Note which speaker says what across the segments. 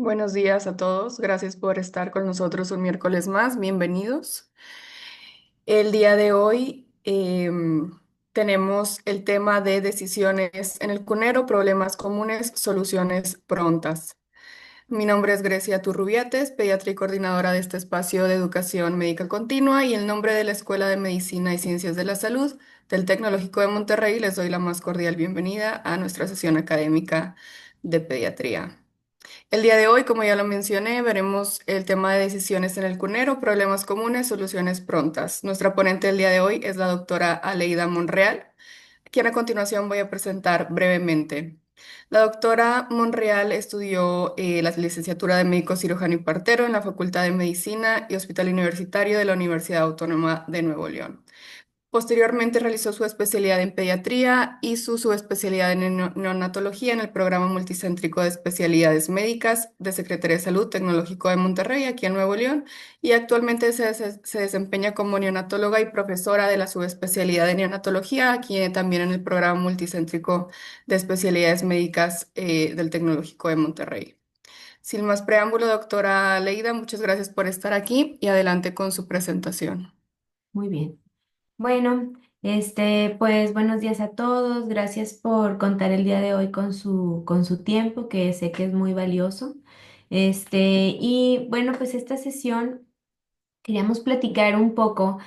Speaker 1: Buenos días a todos. Gracias por estar con nosotros un miércoles más. Bienvenidos. El día de hoy tenemos el tema de decisiones en el cunero, problemas comunes, soluciones prontas. Mi nombre es Grecia Turrubiates, pediatra y coordinadora de este espacio de educación médica continua, y en nombre de la Escuela de Medicina y Ciencias de la Salud del Tecnológico de Monterrey les doy la más cordial bienvenida a nuestra sesión académica de pediatría. El día de hoy, como ya lo mencioné, veremos el tema de decisiones en el cunero, problemas comunes, soluciones prontas. Nuestra ponente del día de hoy es la doctora Aleida Monreal, quien a continuación voy a presentar brevemente. La doctora Monreal estudió la licenciatura de médico cirujano y partero en la Facultad de Medicina y Hospital Universitario de la Universidad Autónoma de Nuevo León. Posteriormente realizó su especialidad en pediatría y su subespecialidad en neonatología en el programa multicéntrico de especialidades médicas de Secretaría de Salud Tecnológico de Monterrey, aquí en Nuevo León, y actualmente se desempeña como neonatóloga y profesora de la subespecialidad de neonatología, aquí también en el programa multicéntrico de especialidades médicas del Tecnológico de Monterrey. Sin más preámbulo, doctora Leida, muchas gracias por estar aquí y adelante con su presentación.
Speaker 2: Muy bien. Bueno, pues buenos días a todos. Gracias por contar el día de hoy con su tiempo, que sé que es muy valioso. Y bueno, pues esta sesión queríamos platicar un poco,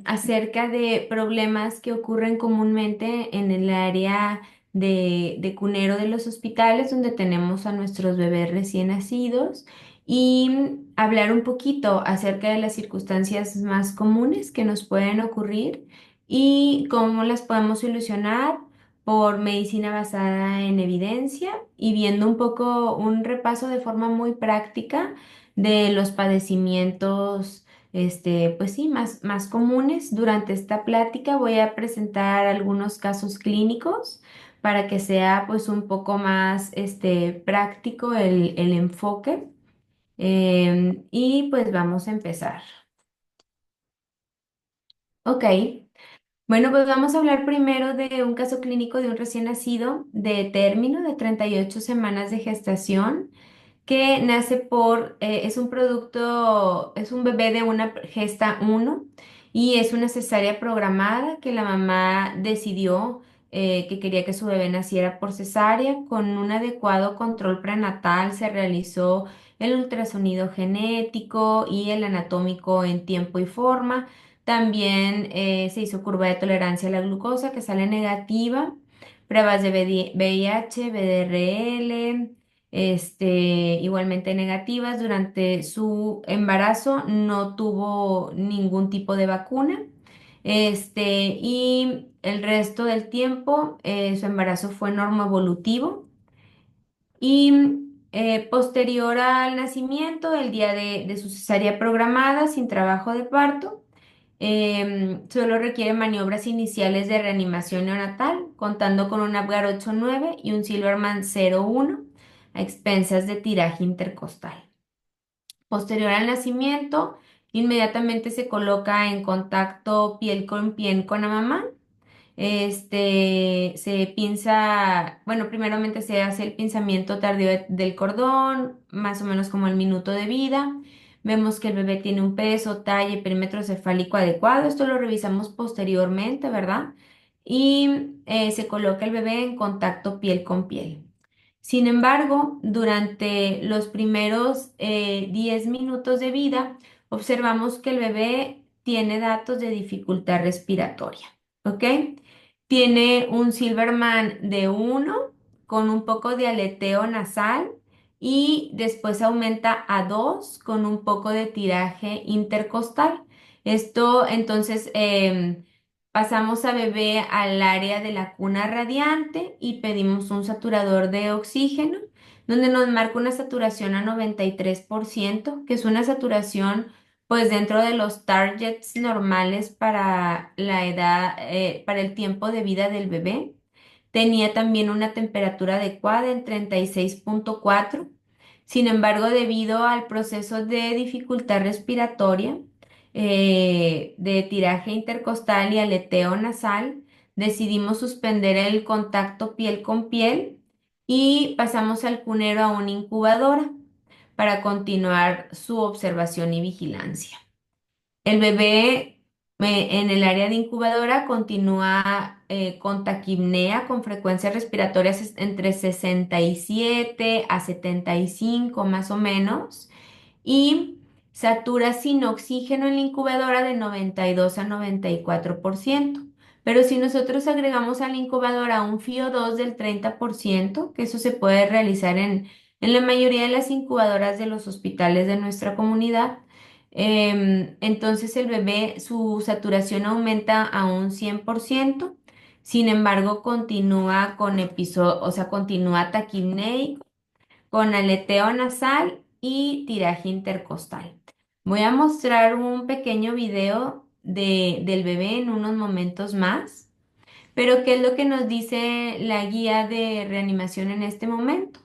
Speaker 2: acerca de problemas que ocurren comúnmente en el área de cunero de los hospitales donde tenemos a nuestros bebés recién nacidos y hablar un poquito acerca de las circunstancias más comunes que nos pueden ocurrir y cómo las podemos solucionar por medicina basada en evidencia y viendo un poco un repaso de forma muy práctica de los padecimientos, pues sí, más comunes. Durante esta plática voy a presentar algunos casos clínicos para que sea pues un poco más, práctico el enfoque. Y pues vamos a empezar. Ok. Bueno, pues vamos a hablar primero de un caso clínico de un recién nacido de término de 38 semanas de gestación que nace es un producto, es un bebé de una gesta uno y es una cesárea programada que la mamá decidió que quería que su bebé naciera por cesárea. Con un adecuado control prenatal se realizó el ultrasonido genético y el anatómico en tiempo y forma. También se hizo curva de tolerancia a la glucosa que sale negativa, pruebas de VIH, BDRL, igualmente negativas. Durante su embarazo no tuvo ningún tipo de vacuna. Y el resto del tiempo su embarazo fue normoevolutivo. Y posterior al nacimiento, el día de su cesárea programada, sin trabajo de parto, solo requiere maniobras iniciales de reanimación neonatal, contando con un Apgar 8.9 y un Silverman 0.1 a expensas de tiraje intercostal. Posterior al nacimiento, inmediatamente se coloca en contacto piel con piel con la mamá. Se pinza, bueno, primeramente se hace el pinzamiento tardío del cordón, más o menos como el minuto de vida. Vemos que el bebé tiene un peso, talla y perímetro cefálico adecuado. Esto lo revisamos posteriormente, ¿verdad? Y se coloca el bebé en contacto piel con piel. Sin embargo, durante los primeros 10 minutos de vida, observamos que el bebé tiene datos de dificultad respiratoria, ¿ok? Tiene un Silverman de 1 con un poco de aleteo nasal y después aumenta a 2 con un poco de tiraje intercostal. Esto entonces pasamos a bebé al área de la cuna radiante y pedimos un saturador de oxígeno, donde nos marca una saturación a 93%, que es una saturación pues dentro de los targets normales para la edad, para el tiempo de vida del bebé. Tenía también una temperatura adecuada en 36.4. Sin embargo, debido al proceso de dificultad respiratoria, de tiraje intercostal y aleteo nasal, decidimos suspender el contacto piel con piel y pasamos al cunero a una incubadora para continuar su observación y vigilancia. El bebé en el área de incubadora continúa con taquipnea, con frecuencias respiratorias entre 67 a 75 más o menos, y satura sin oxígeno en la incubadora de 92 a 94%. Pero si nosotros agregamos a la incubadora un FIO2 del 30%, que eso se puede realizar en la mayoría de las incubadoras de los hospitales de nuestra comunidad, entonces el bebé, su saturación aumenta a un 100%. Sin embargo, continúa con episodio, o sea, continúa taquipnéico con aleteo nasal y tiraje intercostal. Voy a mostrar un pequeño video del bebé en unos momentos más. Pero, ¿qué es lo que nos dice la guía de reanimación en este momento?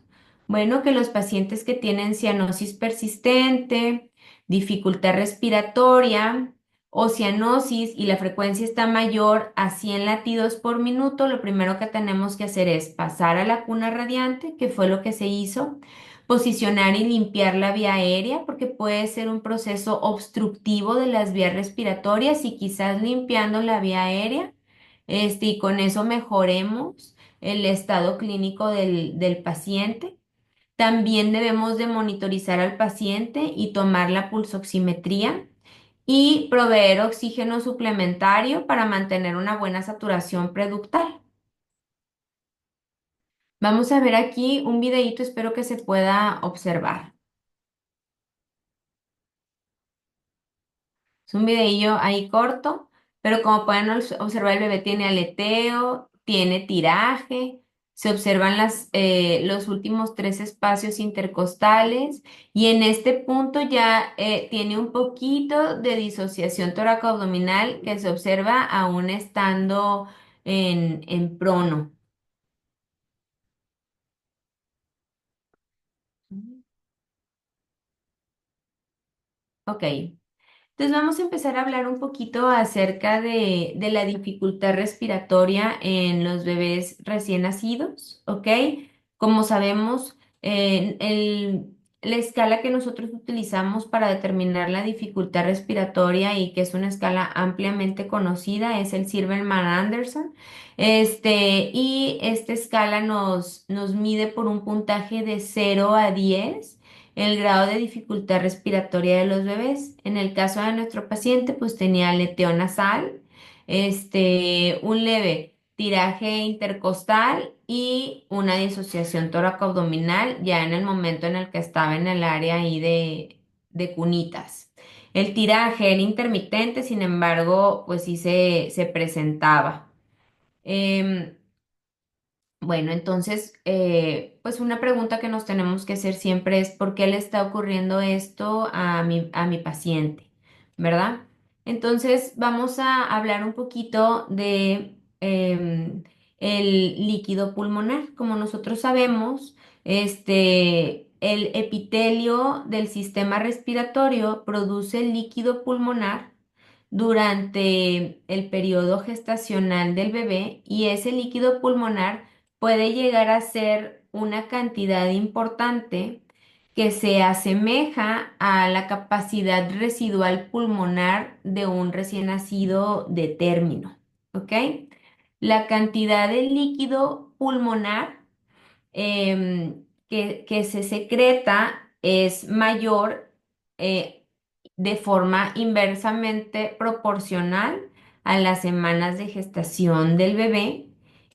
Speaker 2: Bueno, que los pacientes que tienen cianosis persistente, dificultad respiratoria o cianosis y la frecuencia está mayor a 100 latidos por minuto, lo primero que tenemos que hacer es pasar a la cuna radiante, que fue lo que se hizo, posicionar y limpiar la vía aérea, porque puede ser un proceso obstructivo de las vías respiratorias y quizás limpiando la vía aérea y con eso mejoremos el estado clínico del paciente. También debemos de monitorizar al paciente y tomar la pulsoximetría y proveer oxígeno suplementario para mantener una buena saturación preductal. Vamos a ver aquí un videíto, espero que se pueda observar. Es un videillo ahí corto, pero como pueden observar, el bebé tiene aleteo, tiene tiraje, se observan los últimos tres espacios intercostales y en este punto ya tiene un poquito de disociación toracoabdominal que se observa aún estando en prono. Ok. Entonces vamos a empezar a hablar un poquito acerca de la dificultad respiratoria en los bebés recién nacidos, ¿ok? Como sabemos, la escala que nosotros utilizamos para determinar la dificultad respiratoria y que es una escala ampliamente conocida es el Silverman-Anderson. Y esta escala nos mide por un puntaje de 0 a 10 el grado de dificultad respiratoria de los bebés. En el caso de nuestro paciente, pues tenía aleteo nasal, un leve tiraje intercostal y una disociación tóraco-abdominal ya en el momento en el que estaba en el área ahí de cunitas. El tiraje era intermitente, sin embargo, pues sí se presentaba. Em, bueno, entonces, pues una pregunta que nos tenemos que hacer siempre es ¿por qué le está ocurriendo esto a mi paciente? ¿Verdad? Entonces, vamos a hablar un poquito de el líquido pulmonar. Como nosotros sabemos, el epitelio del sistema respiratorio produce líquido pulmonar durante el periodo gestacional del bebé y ese líquido pulmonar puede llegar a ser una cantidad importante que se asemeja a la capacidad residual pulmonar de un recién nacido de término, ¿ok? La cantidad de líquido pulmonar que se secreta es mayor eh, de forma inversamente proporcional a las semanas de gestación del bebé.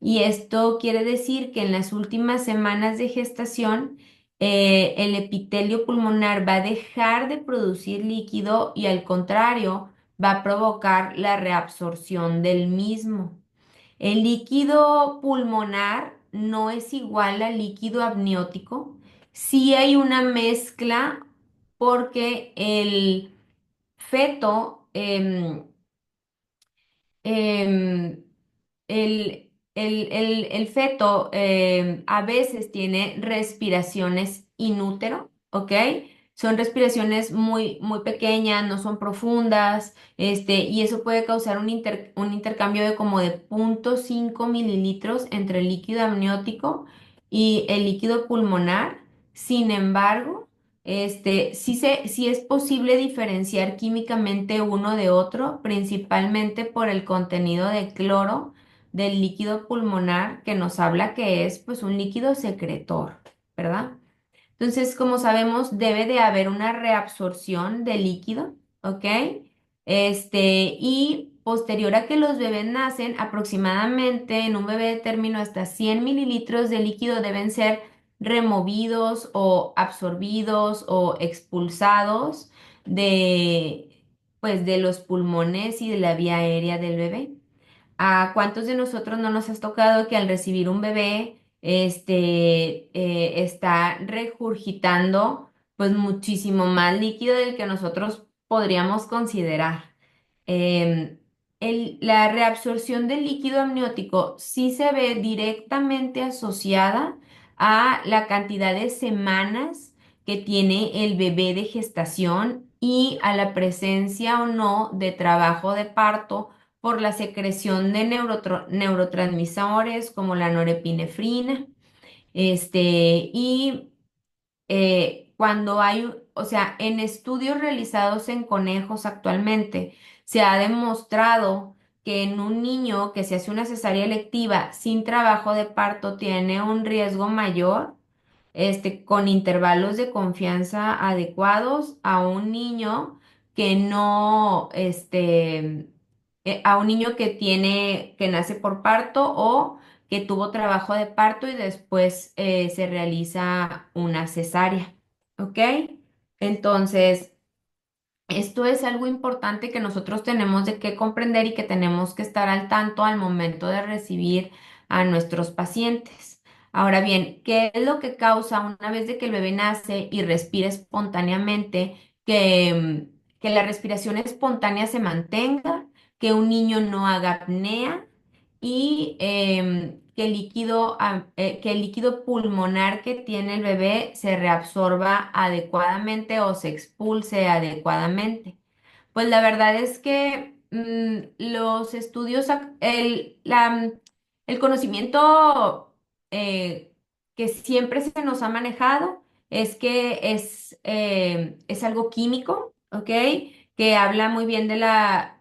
Speaker 2: Y esto quiere decir que en las últimas semanas de gestación, el epitelio pulmonar va a dejar de producir líquido y al contrario, va a provocar la reabsorción del mismo. El líquido pulmonar no es igual al líquido amniótico. Sí hay una mezcla porque el feto, em, el feto a veces tiene respiraciones inútero, ¿ok? Son respiraciones muy, muy pequeñas, no son profundas, y eso puede causar un intercambio de como de 0,5 mililitros entre el líquido amniótico y el líquido pulmonar. Sin embargo, sí es posible diferenciar químicamente uno de otro, principalmente por el contenido de cloro del líquido pulmonar que nos habla que es pues un líquido secretor, ¿verdad? Entonces, como sabemos, debe de haber una reabsorción de líquido, ¿ok? Y posterior a que los bebés nacen, aproximadamente en un bebé de término hasta 100 mililitros de líquido deben ser removidos o absorbidos o expulsados de, pues, de los pulmones y de la vía aérea del bebé. ¿A cuántos de nosotros no nos has tocado que al recibir un bebé, está regurgitando pues muchísimo más líquido del que nosotros podríamos considerar? Em, la reabsorción del líquido amniótico sí se ve directamente asociada a la cantidad de semanas que tiene el bebé de gestación y a la presencia o no de trabajo de parto por la secreción de neurotransmisores como la norepinefrina. Y cuando hay, o sea, en estudios realizados en conejos actualmente, se ha demostrado que en un niño que se hace una cesárea electiva sin trabajo de parto tiene un riesgo mayor, con intervalos de confianza adecuados a un niño que no, a un niño que tiene, que nace por parto o que tuvo trabajo de parto y después se realiza una cesárea. ¿Ok? Entonces, esto es algo importante que nosotros tenemos de que comprender y que tenemos que estar al tanto al momento de recibir a nuestros pacientes. Ahora bien, ¿qué es lo que causa una vez de que el bebé nace y respira espontáneamente, que la respiración espontánea se mantenga, que un niño no haga apnea y que el líquido pulmonar que tiene el bebé se reabsorba adecuadamente o se expulse adecuadamente? Pues la verdad es que los estudios, el conocimiento que siempre se nos ha manejado es que es algo químico, ¿ok? Que habla muy bien de la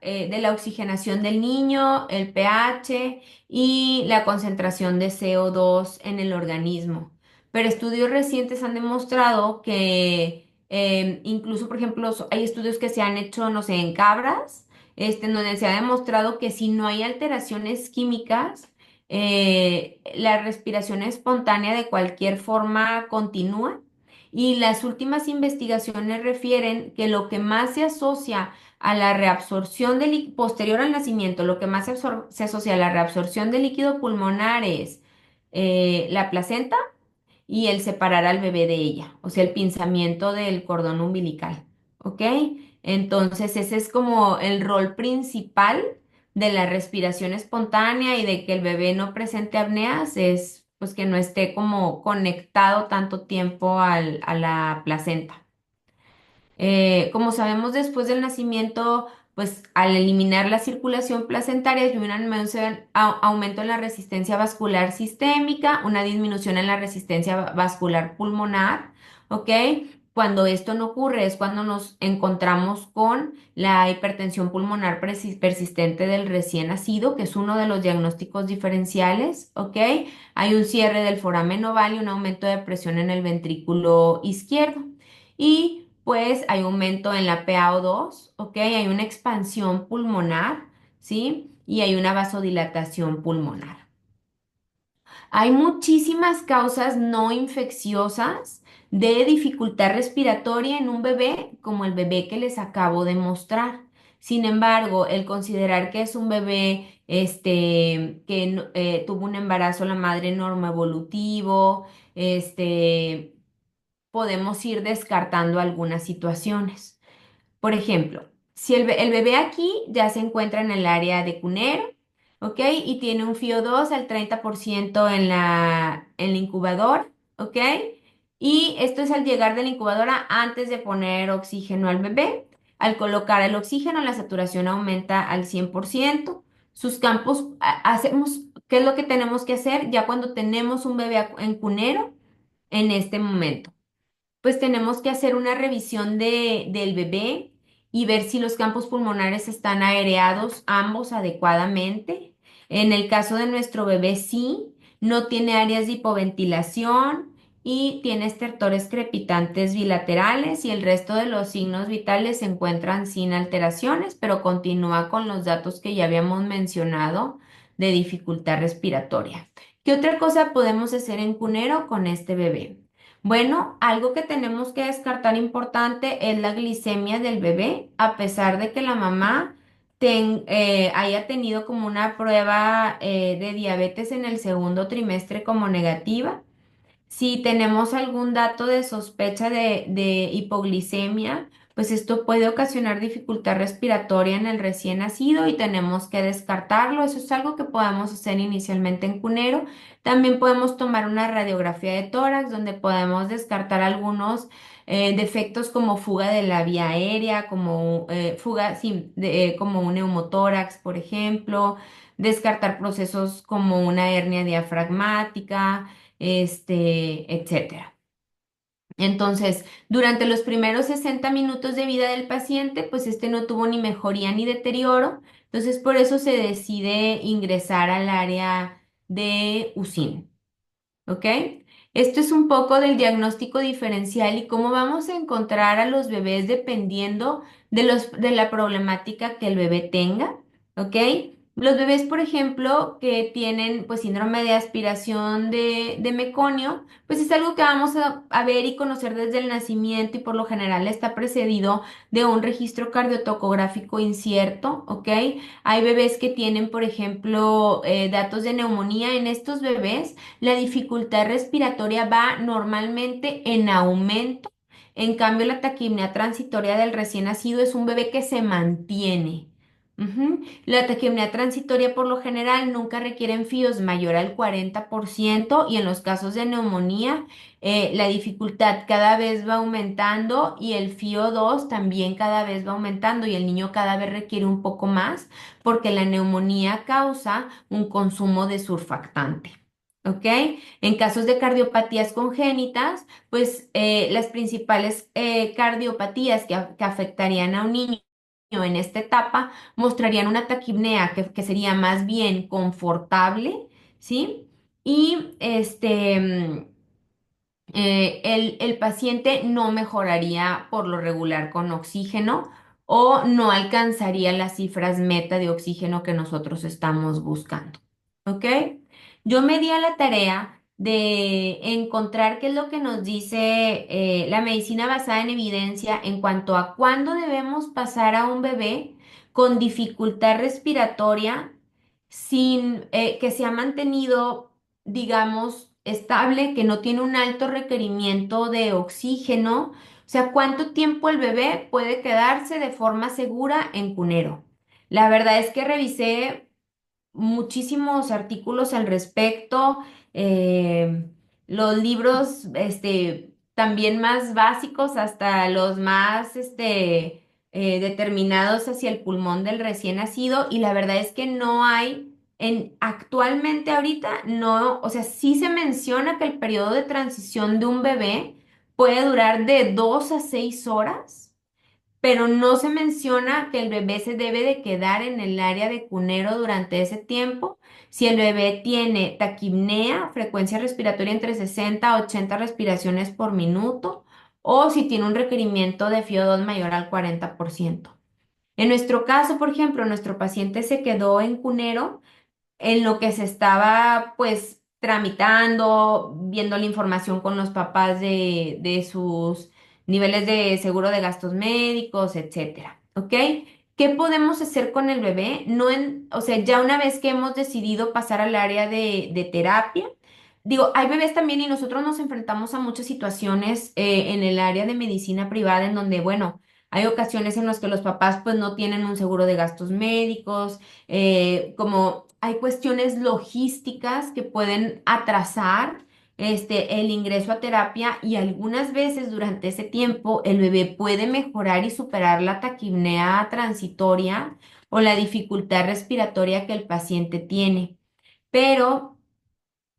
Speaker 2: oxigenación del niño, el pH y la concentración de CO2 en el organismo. Pero estudios recientes han demostrado que incluso, por ejemplo, hay estudios que se han hecho, no sé, en cabras, en donde se ha demostrado que si no hay alteraciones químicas, la respiración espontánea de cualquier forma continúa. Y las últimas investigaciones refieren que lo que más se asocia a la reabsorción posterior al nacimiento, lo que más se asocia a la reabsorción de líquido pulmonar es la placenta y el separar al bebé de ella, o sea, el pinzamiento del cordón umbilical, ¿ok? Entonces, ese es como el rol principal de la respiración espontánea y de que el bebé no presente apneas, es pues que no esté como conectado tanto tiempo a la placenta. Como sabemos, después del nacimiento, pues al eliminar la circulación placentaria, hay un aumento en la resistencia vascular sistémica, una disminución en la resistencia vascular pulmonar, ¿ok? Cuando esto no ocurre es cuando nos encontramos con la hipertensión pulmonar persistente del recién nacido, que es uno de los diagnósticos diferenciales, ¿ok? Hay un cierre del foramen oval y un aumento de presión en el ventrículo izquierdo. Y pues hay aumento en la PaO2, ¿ok? Hay una expansión pulmonar, ¿sí? Y hay una vasodilatación pulmonar. Hay muchísimas causas no infecciosas de dificultad respiratoria en un bebé, como el bebé que les acabo de mostrar. Sin embargo, el considerar que es un bebé que tuvo un embarazo la madre normoevolutivo, podemos ir descartando algunas situaciones. Por ejemplo, si el bebé aquí ya se encuentra en el área de cunero, ¿ok? Y tiene un FIO2 al 30% en la incubadora, ¿ok? Y esto es al llegar de la incubadora antes de poner oxígeno al bebé. Al colocar el oxígeno, la saturación aumenta al 100%. Hacemos ¿Qué es lo que tenemos que hacer ya cuando tenemos un bebé en cunero en este momento? Pues tenemos que hacer una revisión del bebé y ver si los campos pulmonares están aereados ambos adecuadamente. En el caso de nuestro bebé, sí, no tiene áreas de hipoventilación y tiene estertores crepitantes bilaterales y el resto de los signos vitales se encuentran sin alteraciones, pero continúa con los datos que ya habíamos mencionado de dificultad respiratoria. ¿Qué otra cosa podemos hacer en cunero con este bebé? Bueno, algo que tenemos que descartar importante es la glicemia del bebé, a pesar de que la mamá haya tenido como una prueba de diabetes en el segundo trimestre como negativa. Si tenemos algún dato de sospecha de hipoglicemia, pues esto puede ocasionar dificultad respiratoria en el recién nacido y tenemos que descartarlo. Eso es algo que podemos hacer inicialmente en cunero. También podemos tomar una radiografía de tórax donde podemos descartar algunos defectos como fuga de la vía aérea, como fuga, sí, como un neumotórax, por ejemplo. Descartar procesos como una hernia diafragmática etcétera. Entonces, durante los primeros 60 minutos de vida del paciente, pues este no tuvo ni mejoría ni deterioro, entonces por eso se decide ingresar al área de UCIN, ¿ok? Esto es un poco del diagnóstico diferencial y cómo vamos a encontrar a los bebés dependiendo de la problemática que el bebé tenga, ¿ok? Los bebés, por ejemplo, que tienen pues síndrome de aspiración de meconio, pues es algo que vamos a ver y conocer desde el nacimiento y por lo general está precedido de un registro cardiotocográfico incierto, ¿ok? Hay bebés que tienen, por ejemplo, datos de neumonía. En estos bebés la dificultad respiratoria va normalmente en aumento. En cambio, la taquipnea transitoria del recién nacido es un bebé que se mantiene. Ujú. La taquipnea transitoria por lo general nunca requieren fíos mayor al 40% y en los casos de neumonía la dificultad cada vez va aumentando y el fío 2 también cada vez va aumentando y el niño cada vez requiere un poco más porque la neumonía causa un consumo de surfactante. ¿Ok? En casos de cardiopatías congénitas, pues las principales cardiopatías que afectarían a un niño en esta etapa mostrarían una taquipnea que sería más bien confortable, ¿sí? Y el paciente no mejoraría por lo regular con oxígeno o no alcanzaría las cifras meta de oxígeno que nosotros estamos buscando. ¿Ok? Yo me di a la tarea de encontrar qué es lo que nos dice la medicina basada en evidencia en cuanto a cuándo debemos pasar a un bebé con dificultad respiratoria sin que se ha mantenido digamos, estable, que no tiene un alto requerimiento de oxígeno. O sea, ¿cuánto tiempo el bebé puede quedarse de forma segura en cunero? La verdad es que revisé muchísimos artículos al respecto, eh, los libros, también más básicos hasta los más, determinados hacia el pulmón del recién nacido y la verdad es que no hay, actualmente ahorita, no, o sea, sí se menciona que el periodo de transición de un bebé puede durar de 2 a 6 horas pero no se menciona que el bebé se debe de quedar en el área de cunero durante ese tiempo. Si el bebé tiene taquipnea, frecuencia respiratoria entre 60 a 80 respiraciones por minuto, o si tiene un requerimiento de FIO2 mayor al 40%. En nuestro caso, por ejemplo, nuestro paciente se quedó en cunero en lo que se estaba pues tramitando, viendo la información con los papás de sus niveles de seguro de gastos médicos, etcétera. ¿Ok? ¿Qué podemos hacer con el bebé? No o sea, ya una vez que hemos decidido pasar al área de terapia, digo, hay bebés también y nosotros nos enfrentamos a muchas situaciones en el área de medicina privada en donde, bueno, hay ocasiones en las que los papás pues no tienen un seguro de gastos médicos, como hay cuestiones logísticas que pueden atrasar el ingreso a terapia y algunas veces durante ese tiempo el bebé puede mejorar y superar la taquipnea transitoria o la dificultad respiratoria que el paciente tiene. pero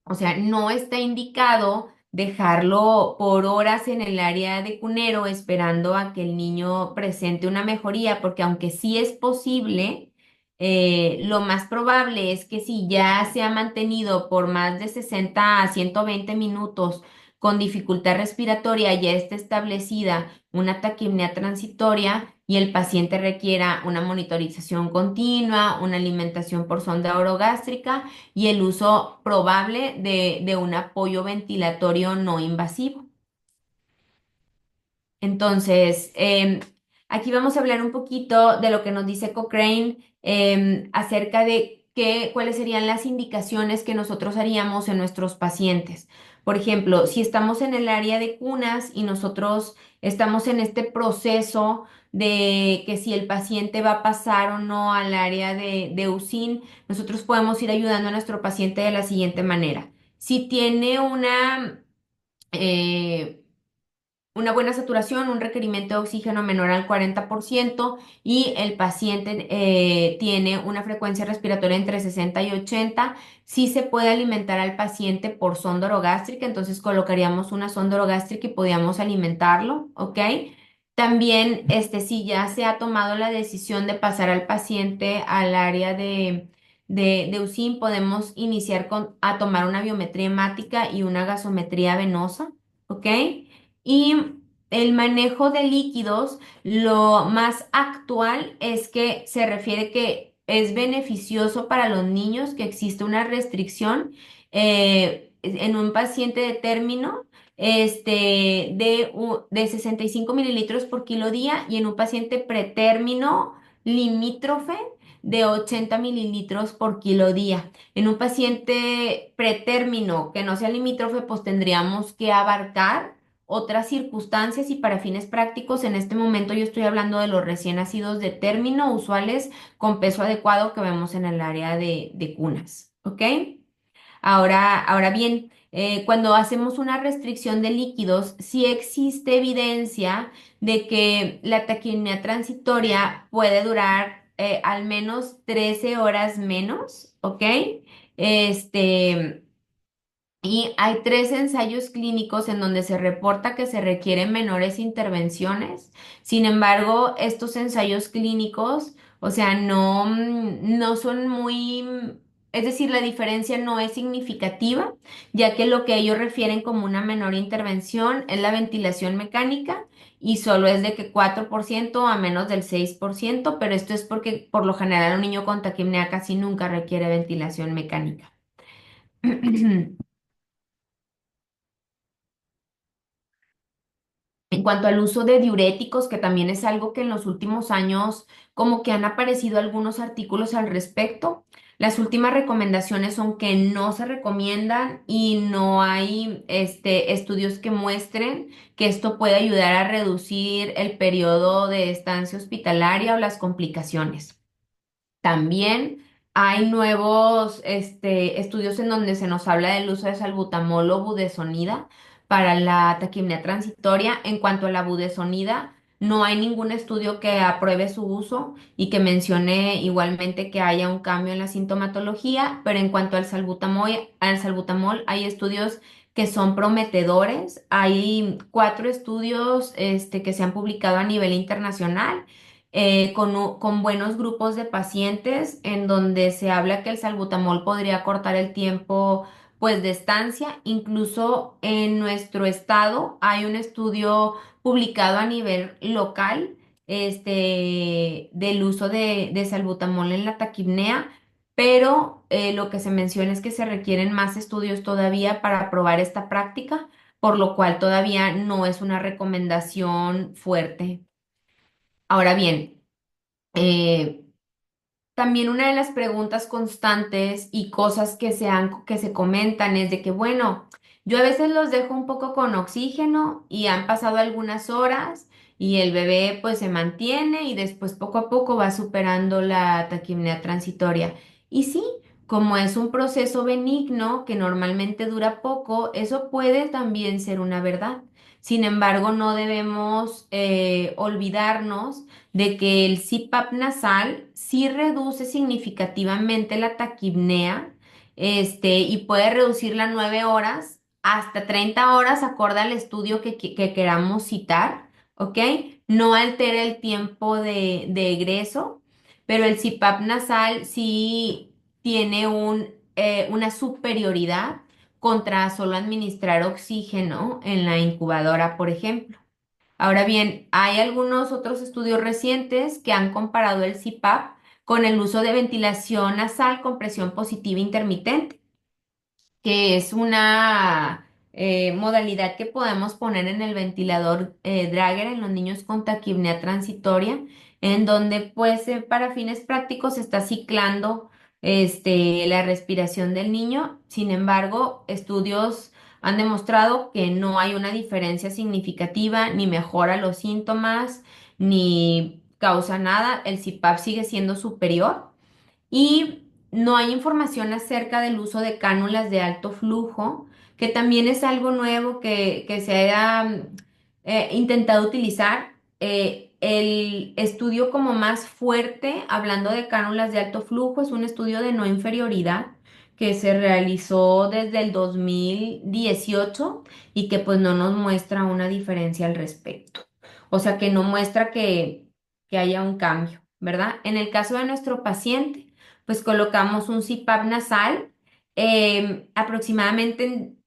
Speaker 2: o sea, no está indicado dejarlo por horas en el área de cunero esperando a que el niño presente una mejoría, porque aunque sí es posible, lo más probable es que si ya se ha mantenido por más de 60 a 120 minutos con dificultad respiratoria, ya está establecida una taquipnea transitoria y el paciente requiera una monitorización continua, una alimentación por sonda orogástrica y el uso probable de un apoyo ventilatorio no invasivo. Entonces, aquí vamos a hablar un poquito de lo que nos dice Cochrane acerca de cuáles serían las indicaciones que nosotros haríamos en nuestros pacientes. Por ejemplo, si estamos en el área de cunas y nosotros estamos en este proceso de que si el paciente va a pasar o no al área de USIN, nosotros podemos ir ayudando a nuestro paciente de la siguiente manera. Si tiene eh, una buena saturación, un requerimiento de oxígeno menor al 40% y el paciente tiene una frecuencia respiratoria entre 60 y 80, sí se puede alimentar al paciente por sonda orogástrica, entonces colocaríamos una sonda orogástrica y podíamos alimentarlo, ¿ok? También, si ya se ha tomado la decisión de pasar al paciente al área de USIN, podemos iniciar a tomar una biometría hemática y una gasometría venosa, ¿ok? Y el manejo de líquidos, lo más actual es que se refiere que es beneficioso para los niños que existe una restricción en un paciente de término de 65 mililitros por kilo día y en un paciente pretérmino limítrofe de 80 mililitros por kilo día. En un paciente pretérmino que no sea limítrofe, pues tendríamos que abarcar otras circunstancias y para fines prácticos, en este momento yo estoy hablando de los recién nacidos de término usuales con peso adecuado que vemos en el área de cunas, ¿ok? Ahora bien, cuando hacemos una restricción de líquidos, sí existe evidencia de que la taquimia transitoria puede durar al menos 13 horas menos, ¿ok? Este, y hay tres ensayos clínicos en donde se reporta que se requieren menores intervenciones. Sin embargo, estos ensayos clínicos, o sea, no son es decir, la diferencia no es significativa, ya que lo que ellos refieren como una menor intervención es la ventilación mecánica y solo es de que 4% a menos del 6%, pero esto es porque por lo general un niño con taquimnea casi nunca requiere ventilación mecánica. En cuanto al uso de diuréticos, que también es algo que en los últimos años como que han aparecido algunos artículos al respecto, las últimas recomendaciones son que no se recomiendan y no hay estudios que muestren que esto puede ayudar a reducir el periodo de estancia hospitalaria o las complicaciones. También hay nuevos estudios en donde se nos habla del uso de salbutamol o budesonida para la taquimia transitoria. En cuanto a la budesonida, no hay ningún estudio que apruebe su uso y que mencione igualmente que haya un cambio en la sintomatología, pero en cuanto al salbutamol hay estudios que son prometedores. Hay 4 estudios que se han publicado a nivel internacional con buenos grupos de pacientes en donde se habla que el salbutamol podría cortar el tiempo pues de estancia. Incluso en nuestro estado hay un estudio publicado a nivel local del uso de salbutamol en la taquipnea, pero lo que se menciona es que se requieren más estudios todavía para probar esta práctica, por lo cual todavía no es una recomendación fuerte. Ahora bien, eh, también una de las preguntas constantes y cosas que se comentan es de que, bueno, yo a veces los dejo un poco con oxígeno y han pasado algunas horas y el bebé pues se mantiene y después poco a poco va superando la taquimnea transitoria. Y sí, como es un proceso benigno que normalmente dura poco, eso puede también ser una verdad. Sin embargo, no debemos olvidarnos de que el CPAP nasal sí reduce significativamente la taquipnea y puede reducirla a 9 horas hasta 30 horas, acorde al estudio que queramos citar, ¿ok? No altera el tiempo de egreso, pero el CPAP nasal sí tiene una superioridad contra solo administrar oxígeno en la incubadora, por ejemplo. Ahora bien, hay algunos otros estudios recientes que han comparado el CPAP con el uso de ventilación nasal con presión positiva intermitente, que es una modalidad que podemos poner en el ventilador Drager en los niños con taquipnea transitoria, en donde pues para fines prácticos se está ciclando la respiración del niño. Sin embargo, estudios han demostrado que no hay una diferencia significativa, ni mejora los síntomas, ni causa nada. El CPAP sigue siendo superior. Y no hay información acerca del uso de cánulas de alto flujo, que también es algo nuevo que se haya intentado utilizar. El estudio como más fuerte, hablando de cánulas de alto flujo, es un estudio de no inferioridad que se realizó desde el 2018 y que pues no nos muestra una diferencia al respecto. O sea que no muestra que haya un cambio, ¿verdad? En el caso de nuestro paciente, pues colocamos un CPAP nasal, aproximadamente en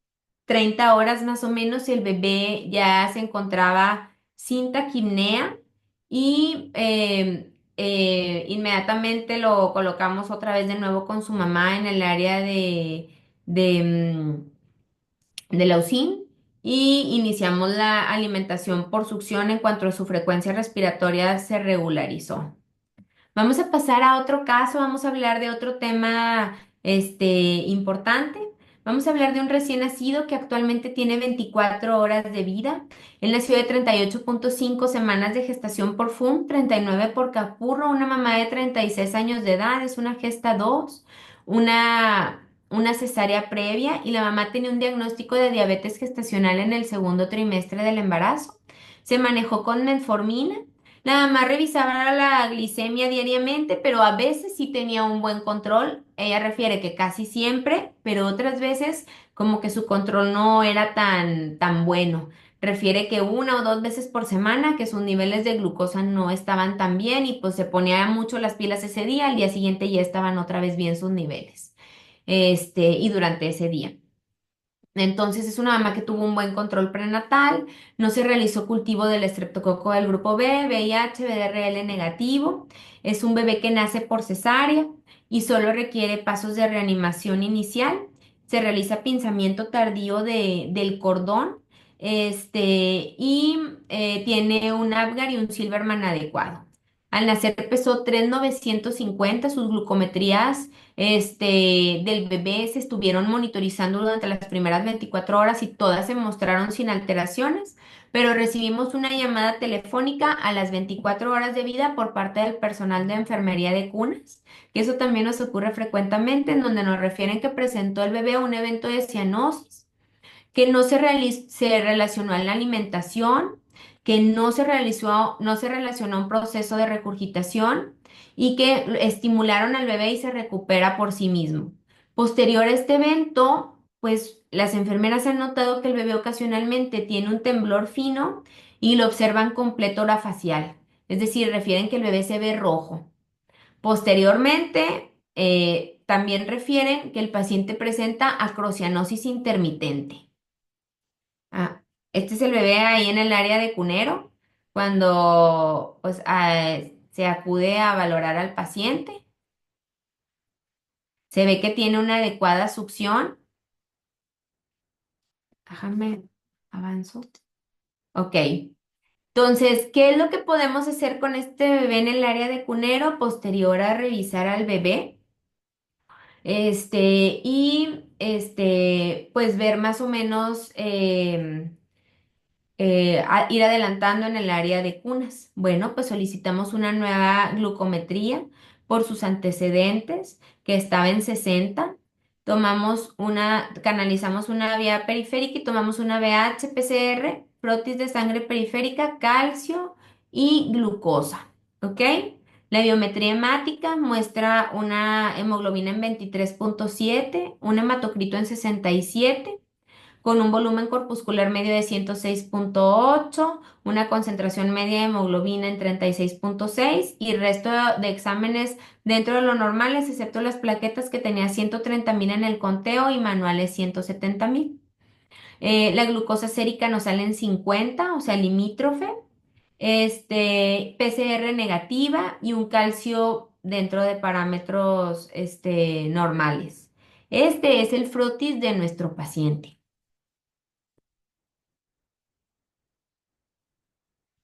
Speaker 2: 30 horas más o menos el bebé ya se encontraba sin taquipnea y inmediatamente lo colocamos otra vez de nuevo con su mamá en el área de la UCIN y iniciamos la alimentación por succión en cuanto a su frecuencia respiratoria se regularizó. Vamos a pasar a otro caso, vamos a hablar de otro tema, importante. Vamos a hablar de un recién nacido que actualmente tiene 24 horas de vida. Él nació de 38,5 semanas de gestación por FUM, 39 por Capurro, una mamá de 36 años de edad, es una gesta 2, una cesárea previa y la mamá tenía un diagnóstico de diabetes gestacional en el segundo trimestre del embarazo. Se manejó con metformina. La mamá revisaba la glicemia diariamente, pero a veces sí tenía un buen control. Ella refiere que casi siempre, pero otras veces como que su control no era tan bueno. Refiere que una o dos veces por semana que sus niveles de glucosa no estaban tan bien y pues se ponía mucho las pilas ese día, al día siguiente ya estaban otra vez bien sus niveles. Y durante ese día. Entonces es una mamá que tuvo un buen control prenatal, no se realizó cultivo del estreptococo del grupo B, VIH, VDRL negativo, es un bebé que nace por cesárea y solo requiere pasos de reanimación inicial, se realiza pinzamiento tardío del cordón, y tiene un Apgar y un Silverman adecuado. Al nacer pesó 3,950, sus glucometrías del bebé se estuvieron monitorizando durante las primeras 24 horas y todas se mostraron sin alteraciones, pero recibimos una llamada telefónica a las 24 horas de vida por parte del personal de enfermería de cunas, que eso también nos ocurre frecuentemente, en donde nos refieren que presentó el bebé a un evento de cianosis que no se relacionó a la alimentación, que no se relacionó a un proceso de regurgitación y que estimularon al bebé y se recupera por sí mismo. Posterior a este evento, pues las enfermeras han notado que el bebé ocasionalmente tiene un temblor fino y lo observan completo orafacial, es decir, refieren que el bebé se ve rojo. Posteriormente, también refieren que el paciente presenta acrocianosis intermitente. Ah, este es el bebé ahí en el área de cunero, cuando pues se acude a valorar al paciente. Se ve que tiene una adecuada succión. Déjame, avanzo. Ok. Entonces, ¿qué es lo que podemos hacer con este bebé en el área de cunero posterior a revisar al bebé? Pues ver más o menos ir adelantando en el área de cunas. Bueno, pues solicitamos una nueva glucometría por sus antecedentes, que estaba en 60. Canalizamos una vía periférica y tomamos una VH-PCR, frotis de sangre periférica, calcio y glucosa. ¿Ok? La biometría hemática muestra una hemoglobina en 23,7, un hematocrito en 67, con un volumen corpuscular medio de 106,8, una concentración media de hemoglobina en 36,6 y el resto de exámenes dentro de lo normales, excepto las plaquetas que tenía 130,000 en el conteo y manuales 170,000. La glucosa sérica nos sale en 50, o sea, limítrofe, PCR negativa y un calcio dentro de parámetros, normales. Este es el frotis de nuestro paciente.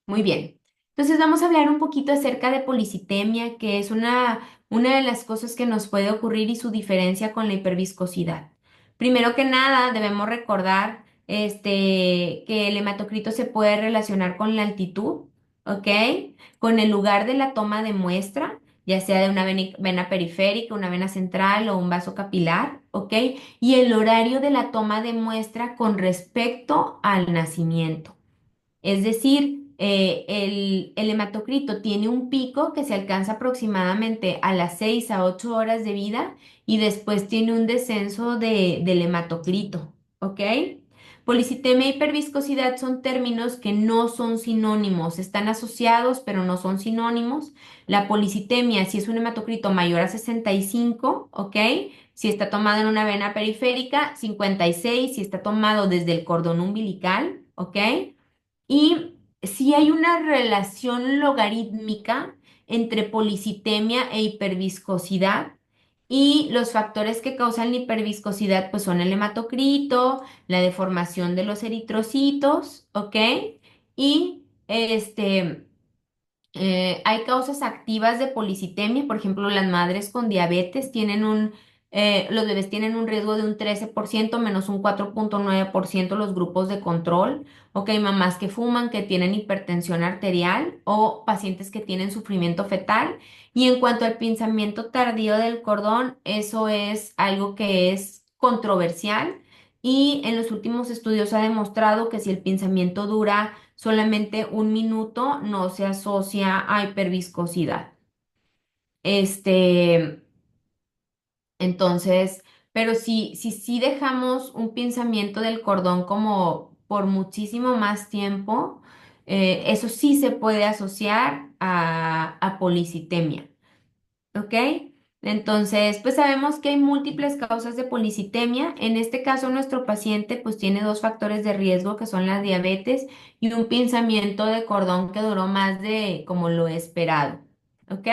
Speaker 2: Muy bien. Entonces vamos a hablar un poquito acerca de policitemia, que es una de las cosas que nos puede ocurrir y su diferencia con la hiperviscosidad. Primero que nada, debemos recordar que el hematocrito se puede relacionar con la altitud, ¿ok? Con el lugar de la toma de muestra, ya sea de una vena periférica, una vena central o un vaso capilar, ¿ok? Y el horario de la toma de muestra con respecto al nacimiento. Es decir, el hematocrito tiene un pico que se alcanza aproximadamente a las 6 a 8 horas de vida y después tiene un descenso del hematocrito, ¿ok? Policitemia e hiperviscosidad son términos que no son sinónimos, están asociados pero no son sinónimos. La policitemia, si es un hematocrito mayor a 65, ¿ok? Si está tomado en una vena periférica, 56, si está tomado desde el cordón umbilical, ¿ok? Y si hay una relación logarítmica entre policitemia e hiperviscosidad, y los factores que causan la hiperviscosidad pues son el hematocrito, la deformación de los eritrocitos, ¿ok? Y hay causas activas de policitemia, por ejemplo, las madres con diabetes los bebés tienen un riesgo de un 13% menos un 4,9% los grupos de control, ok, mamás que fuman, que tienen hipertensión arterial o pacientes que tienen sufrimiento fetal. Y en cuanto al pinzamiento tardío del cordón, eso es algo que es controversial y en los últimos estudios ha demostrado que si el pinzamiento dura solamente un minuto no se asocia a hiperviscosidad. Este, entonces, pero si dejamos un pinzamiento del cordón como por muchísimo más tiempo, eso sí se puede asociar a policitemia. ¿Ok? Entonces, pues sabemos que hay múltiples causas de policitemia. En este caso, nuestro paciente pues tiene dos factores de riesgo que son la diabetes y un pinzamiento de cordón que duró más de como lo esperado. ¿Ok?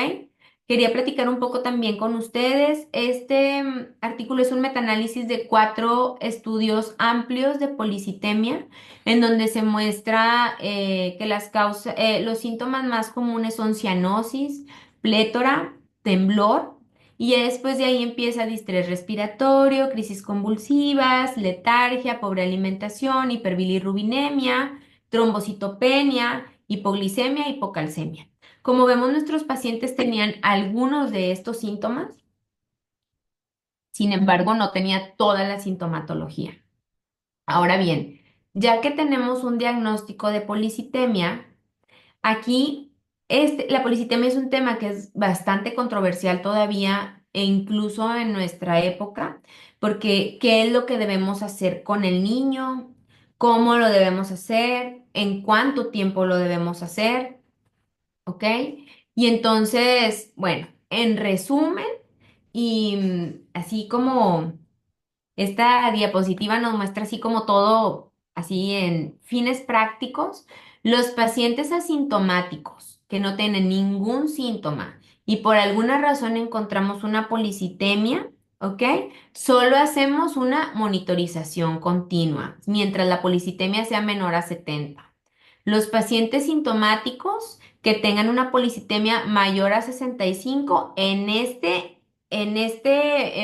Speaker 2: Quería platicar un poco también con ustedes. Este artículo es un metaanálisis de 4 estudios amplios de policitemia, en donde se muestra que los síntomas más comunes son cianosis, plétora, temblor, y ya después de ahí empieza distrés respiratorio, crisis convulsivas, letargia, pobre alimentación, hiperbilirrubinemia, trombocitopenia, hipoglicemia, hipocalcemia. Como vemos, nuestros pacientes tenían algunos de estos síntomas, sin embargo, no tenía toda la sintomatología. Ahora bien, ya que tenemos un diagnóstico de policitemia, aquí, la policitemia es un tema que es bastante controversial todavía e incluso en nuestra época, porque ¿qué es lo que debemos hacer con el niño? ¿Cómo lo debemos hacer? ¿En cuánto tiempo lo debemos hacer? ¿Ok? Y entonces, bueno, en resumen, y así como esta diapositiva nos muestra así como todo, así en fines prácticos, los pacientes asintomáticos que no tienen ningún síntoma y por alguna razón encontramos una policitemia, ¿ok? Solo hacemos una monitorización continua mientras la policitemia sea menor a 70. Los pacientes sintomáticos que tengan una policitemia mayor a 65, en este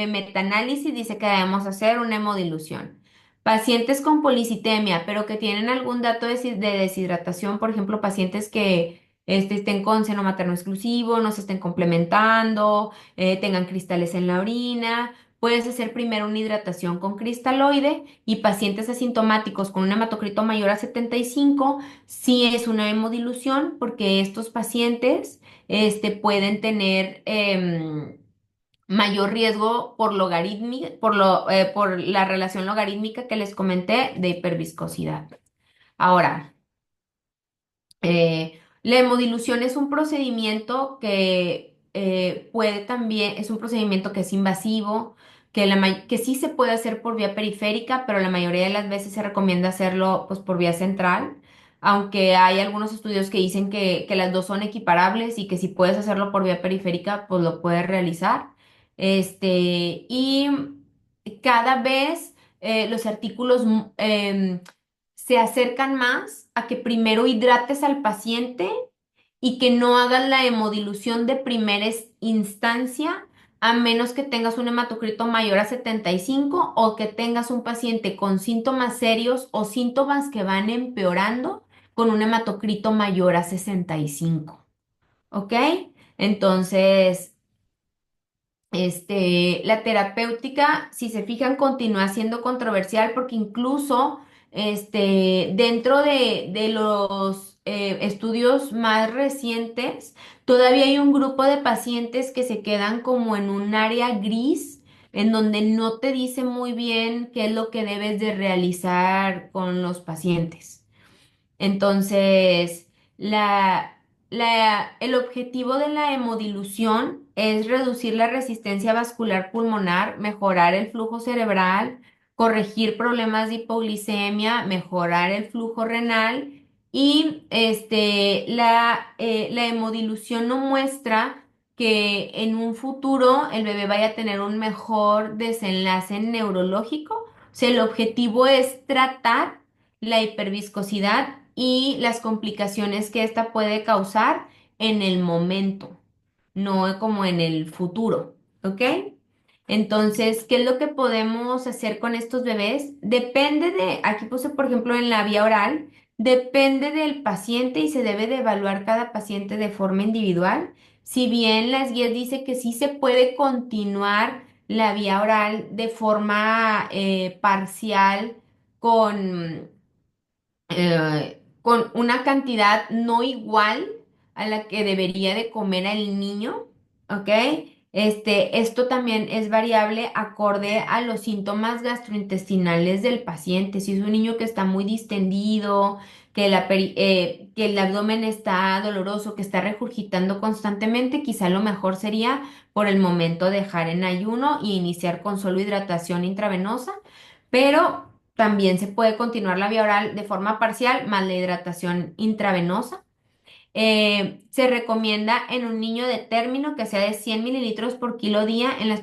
Speaker 2: metaanálisis dice que debemos hacer una hemodilución. Pacientes con policitemia, pero que tienen algún dato de deshidratación, por ejemplo, pacientes que estén con seno materno exclusivo, no se estén complementando, tengan cristales en la orina, puedes hacer primero una hidratación con cristaloide y pacientes asintomáticos con un hematocrito mayor a 75, sí es una hemodilución porque estos pacientes pueden tener mayor riesgo por por la relación logarítmica que les comenté de hiperviscosidad. Ahora, la hemodilución es un procedimiento que puede también, es un procedimiento que es invasivo, que sí se puede hacer por vía periférica, pero la mayoría de las veces se recomienda hacerlo pues, por vía central, aunque hay algunos estudios que dicen que las dos son equiparables y que si puedes hacerlo por vía periférica, pues lo puedes realizar. Y cada vez los artículos se acercan más a que primero hidrates al paciente y que no hagas la hemodilución de primera instancia, a menos que tengas un hematocrito mayor a 75 o que tengas un paciente con síntomas serios o síntomas que van empeorando con un hematocrito mayor a 65. ¿Ok? Entonces, la terapéutica, si se fijan, continúa siendo controversial porque incluso dentro de los estudios más recientes, todavía hay un grupo de pacientes que se quedan como en un área gris, en donde no te dice muy bien qué es lo que debes de realizar con los pacientes. Entonces, el objetivo de la hemodilución es reducir la resistencia vascular pulmonar, mejorar el flujo cerebral, corregir problemas de hipoglicemia, mejorar el flujo renal y la hemodilución no muestra que en un futuro el bebé vaya a tener un mejor desenlace neurológico. O sea, el objetivo es tratar la hiperviscosidad y las complicaciones que esta puede causar en el momento, no como en el futuro, ¿ok? Entonces, ¿qué es lo que podemos hacer con estos bebés? Depende aquí puse por ejemplo en la vía oral, depende del paciente y se debe de evaluar cada paciente de forma individual. Si bien las guías dice que sí se puede continuar la vía oral de forma parcial con con una cantidad no igual a la que debería de comer el niño, ¿ok? Esto también es variable acorde a los síntomas gastrointestinales del paciente. Si es un niño que está muy distendido, que el abdomen está doloroso, que está regurgitando constantemente, quizá lo mejor sería por el momento dejar en ayuno y iniciar con solo hidratación intravenosa, pero también se puede continuar la vía oral de forma parcial más la hidratación intravenosa. Se recomienda en un niño de término que sea de 100 mililitros por kilo día en las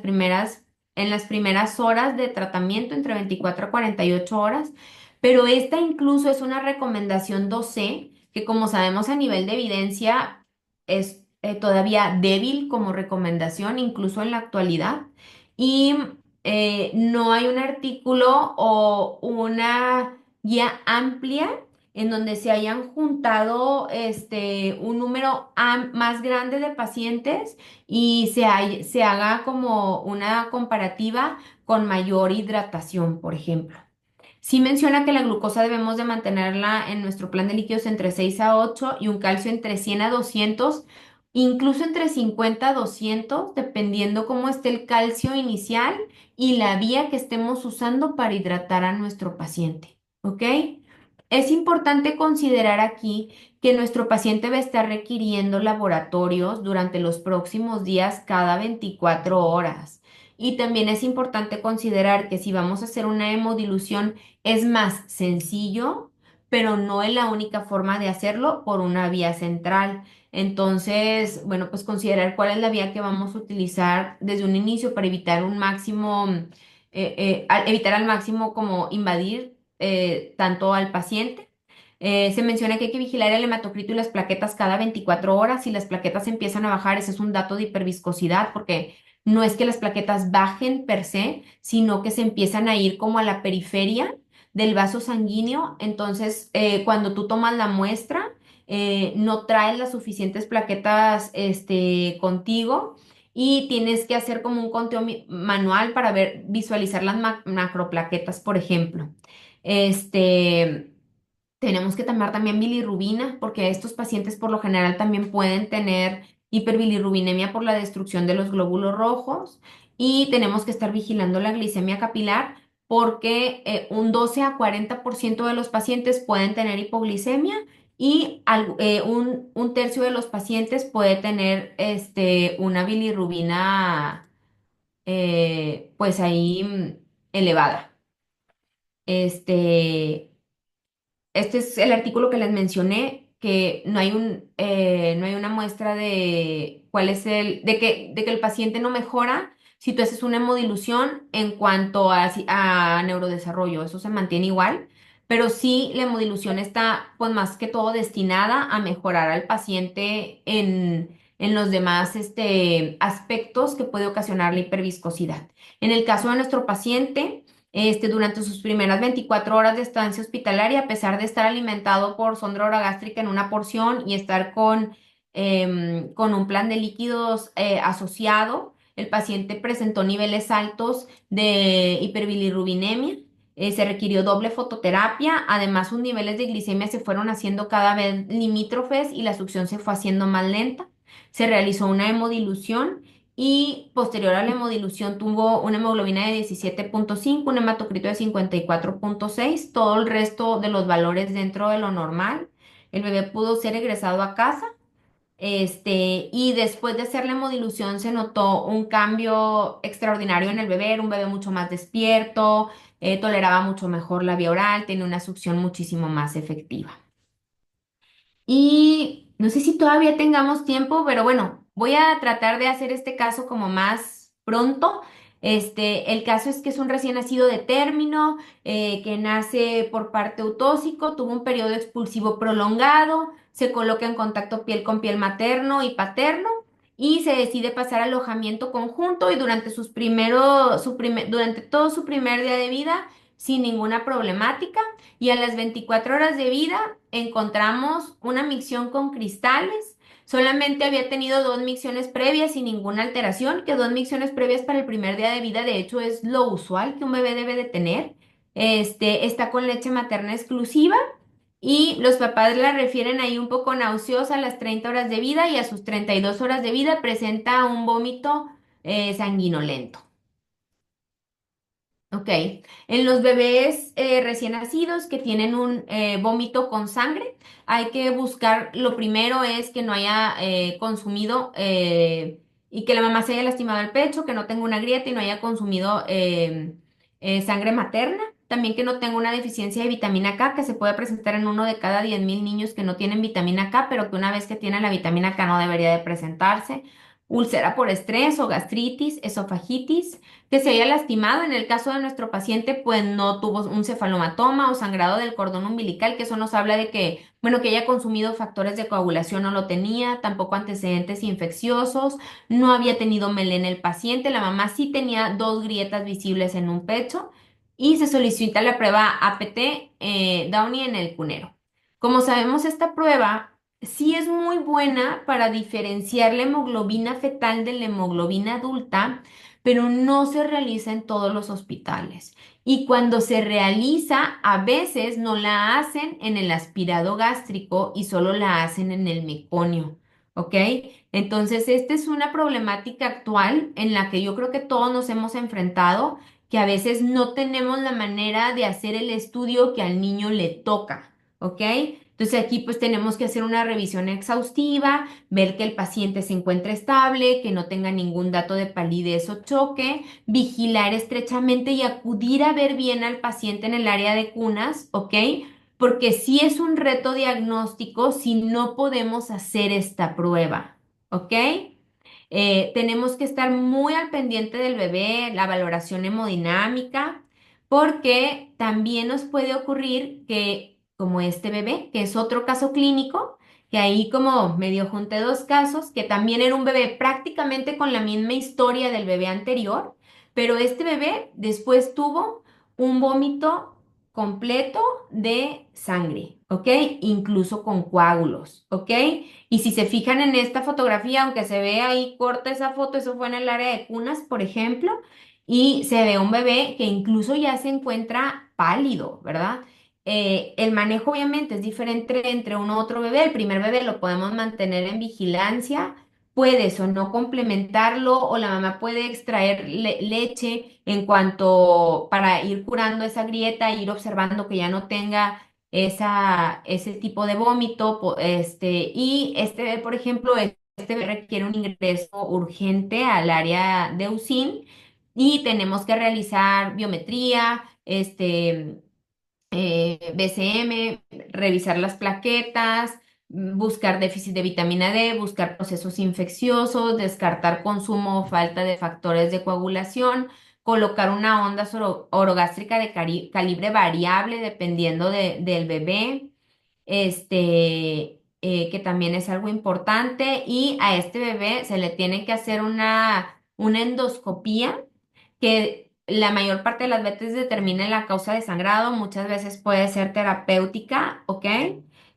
Speaker 2: primeras horas de tratamiento, entre 24 a 48 horas, pero esta incluso es una recomendación 2C, que como sabemos a nivel de evidencia es todavía débil como recomendación, incluso en la actualidad, y no hay un artículo o una guía amplia en donde se hayan juntado un número más grande de pacientes y se haga como una comparativa con mayor hidratación, por ejemplo. Sí menciona que la glucosa debemos de mantenerla en nuestro plan de líquidos entre 6 a 8 y un calcio entre 100 a 200, incluso entre 50 a 200, dependiendo cómo esté el calcio inicial y la vía que estemos usando para hidratar a nuestro paciente. ¿Ok? Es importante considerar aquí que nuestro paciente va a estar requiriendo laboratorios durante los próximos días cada 24 horas. Y también es importante considerar que si vamos a hacer una hemodilución es más sencillo, pero no es la única forma de hacerlo por una vía central. Entonces, bueno, pues considerar cuál es la vía que vamos a utilizar desde un inicio para evitar un máximo, evitar al máximo como invadir tanto al paciente. Se menciona que hay que vigilar el hematocrito y las plaquetas cada 24 horas. Si las plaquetas empiezan a bajar, ese es un dato de hiperviscosidad, porque no es que las plaquetas bajen per se, sino que se empiezan a ir como a la periferia del vaso sanguíneo. Entonces, cuando tú tomas la muestra, no traes las suficientes plaquetas contigo y tienes que hacer como un conteo manual para ver, visualizar las macroplaquetas, por ejemplo. Este, tenemos que tomar también bilirrubina, porque estos pacientes por lo general también pueden tener hiperbilirrubinemia por la destrucción de los glóbulos rojos y tenemos que estar vigilando la glicemia capilar porque un 12 a 40% de los pacientes pueden tener hipoglicemia y un tercio de los pacientes puede tener una bilirrubina pues ahí elevada. Este, este es el artículo que les mencioné, que no hay una muestra de cuál es de que el paciente no mejora si tú haces una hemodilución en cuanto a neurodesarrollo, eso se mantiene igual, pero sí la hemodilución está pues más que todo destinada a mejorar al paciente en los demás aspectos que puede ocasionar la hiperviscosidad. En el caso de nuestro paciente, durante sus primeras 24 horas de estancia hospitalaria, a pesar de estar alimentado por sonda orogástrica en una porción y estar con un plan de líquidos asociado, el paciente presentó niveles altos de hiperbilirrubinemia. Se requirió doble fototerapia, además sus niveles de glicemia se fueron haciendo cada vez limítrofes y la succión se fue haciendo más lenta. Se realizó una hemodilución y posterior a la hemodilución tuvo una hemoglobina de 17,5, un hematocrito de 54,6, todo el resto de los valores dentro de lo normal. El bebé pudo ser egresado a casa, y después de hacer la hemodilución se notó un cambio extraordinario en el bebé, era un bebé mucho más despierto, toleraba mucho mejor la vía oral, tenía una succión muchísimo más efectiva. Y no sé si todavía tengamos tiempo, pero bueno, voy a tratar de hacer este caso como más pronto. El caso es que es un recién nacido de término, que nace por parte autóxico, tuvo un periodo expulsivo prolongado, se coloca en contacto piel con piel materno y paterno y se decide pasar alojamiento conjunto y durante durante todo su primer día de vida, sin ninguna problemática. Y a las 24 horas de vida encontramos una micción con cristales. Solamente había tenido dos micciones previas sin ninguna alteración, que dos micciones previas para el primer día de vida, de hecho, es lo usual que un bebé debe de tener. Está con leche materna exclusiva y los papás la refieren ahí un poco nauseosa a las 30 horas de vida y a sus 32 horas de vida presenta un vómito sanguinolento. Ok, en los bebés recién nacidos que tienen un vómito con sangre, hay que buscar, lo primero es que no haya consumido y que la mamá se haya lastimado el pecho, que no tenga una grieta y no haya consumido sangre materna. También que no tenga una deficiencia de vitamina K, que se puede presentar en uno de cada 10.000 niños que no tienen vitamina K, pero que una vez que tienen la vitamina K no debería de presentarse. Úlcera por estrés o gastritis, esofagitis que se haya lastimado. En el caso de nuestro paciente, pues no tuvo un cefalomatoma o sangrado del cordón umbilical, que eso nos habla de que, bueno, que haya consumido factores de coagulación no lo tenía, tampoco antecedentes infecciosos, no había tenido melena el paciente, la mamá sí tenía dos grietas visibles en un pecho y se solicita la prueba APT Downy en el cunero. Como sabemos, esta prueba sí es muy buena para diferenciar la hemoglobina fetal de la hemoglobina adulta, pero no se realiza en todos los hospitales. Y cuando se realiza, a veces no la hacen en el aspirado gástrico y solo la hacen en el meconio. ¿Ok? Entonces, esta es una problemática actual en la que yo creo que todos nos hemos enfrentado, que a veces no tenemos la manera de hacer el estudio que al niño le toca. ¿Ok? Entonces aquí pues tenemos que hacer una revisión exhaustiva, ver que el paciente se encuentre estable, que no tenga ningún dato de palidez o choque, vigilar estrechamente y acudir a ver bien al paciente en el área de cunas, ¿ok? Porque sí es un reto diagnóstico si no podemos hacer esta prueba, ¿ok? Tenemos que estar muy al pendiente del bebé, la valoración hemodinámica, porque también nos puede ocurrir que, como este bebé, que es otro caso clínico, que ahí como medio junté dos casos, que también era un bebé prácticamente con la misma historia del bebé anterior, pero este bebé después tuvo un vómito completo de sangre, ¿ok? Incluso con coágulos, ¿ok? Y si se fijan en esta fotografía, aunque se ve ahí corta esa foto, eso fue en el área de cunas, por ejemplo, y se ve un bebé que incluso ya se encuentra pálido, ¿verdad? El manejo obviamente es diferente entre uno u otro bebé. El primer bebé lo podemos mantener en vigilancia. Puedes o no complementarlo o la mamá puede extraer leche en cuanto para ir curando esa grieta, ir observando que ya no tenga ese tipo de vómito. Y este bebé, por ejemplo, este bebé requiere un ingreso urgente al área de UCIN y tenemos que realizar biometría, BCM, revisar las plaquetas, buscar déficit de vitamina D, buscar procesos infecciosos, descartar consumo o falta de factores de coagulación, colocar una onda orogástrica de calibre variable dependiendo del bebé, que también es algo importante, y a este bebé se le tiene que hacer una endoscopía que la mayor parte de las veces determina la causa de sangrado, muchas veces puede ser terapéutica, ¿ok?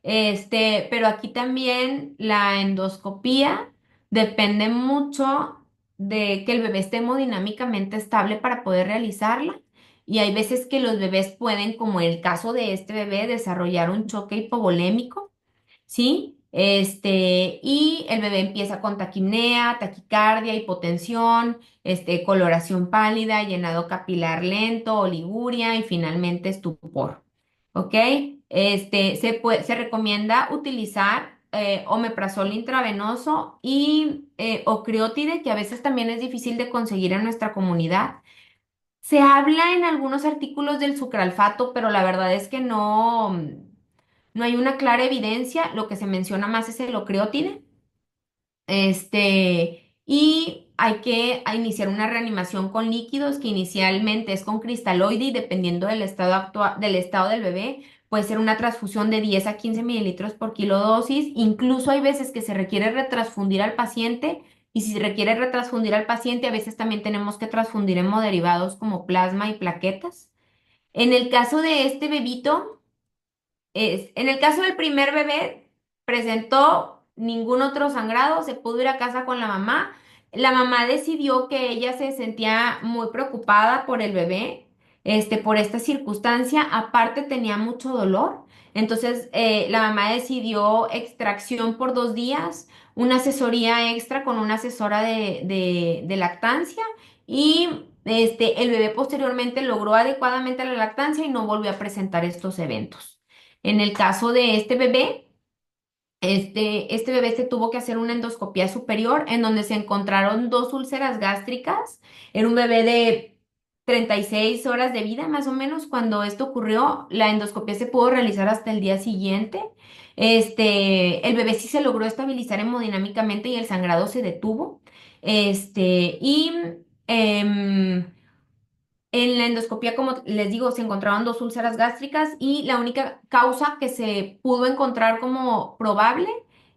Speaker 2: Pero aquí también la endoscopía depende mucho de que el bebé esté hemodinámicamente estable para poder realizarla. Y hay veces que los bebés pueden, como en el caso de este bebé, desarrollar un choque hipovolémico. ¿Sí? Y el bebé empieza con taquipnea, taquicardia, hipotensión, coloración pálida, llenado capilar lento, oliguria y finalmente estupor. ¿Ok? Se recomienda utilizar omeprazol intravenoso y ocreotide, que a veces también es difícil de conseguir en nuestra comunidad. Se habla en algunos artículos del sucralfato, pero la verdad es que no hay una clara evidencia. Lo que se menciona más es el ocreotide. Y hay que iniciar una reanimación con líquidos que inicialmente es con cristaloide y dependiendo del estado del estado del bebé, puede ser una transfusión de 10 a 15 mililitros por kilo dosis. Incluso hay veces que se requiere retransfundir al paciente y si se requiere retransfundir al paciente, a veces también tenemos que transfundir hemoderivados como plasma y plaquetas. En el caso de este bebito, en el caso del primer bebé, presentó ningún otro sangrado, se pudo ir a casa con la mamá. La mamá decidió que ella se sentía muy preocupada por el bebé, por esta circunstancia. Aparte tenía mucho dolor. Entonces, la mamá decidió extracción por 2 días, una asesoría extra con una asesora de lactancia y el bebé posteriormente logró adecuadamente la lactancia y no volvió a presentar estos eventos. En el caso de este bebé, este bebé se tuvo que hacer una endoscopía superior en donde se encontraron dos úlceras gástricas. Era un bebé de 36 horas de vida más o menos cuando esto ocurrió. La endoscopía se pudo realizar hasta el día siguiente. El bebé sí se logró estabilizar hemodinámicamente y el sangrado se detuvo. Este, y em, en la endoscopía, como les digo, se encontraron dos úlceras gástricas y la única causa que se pudo encontrar como probable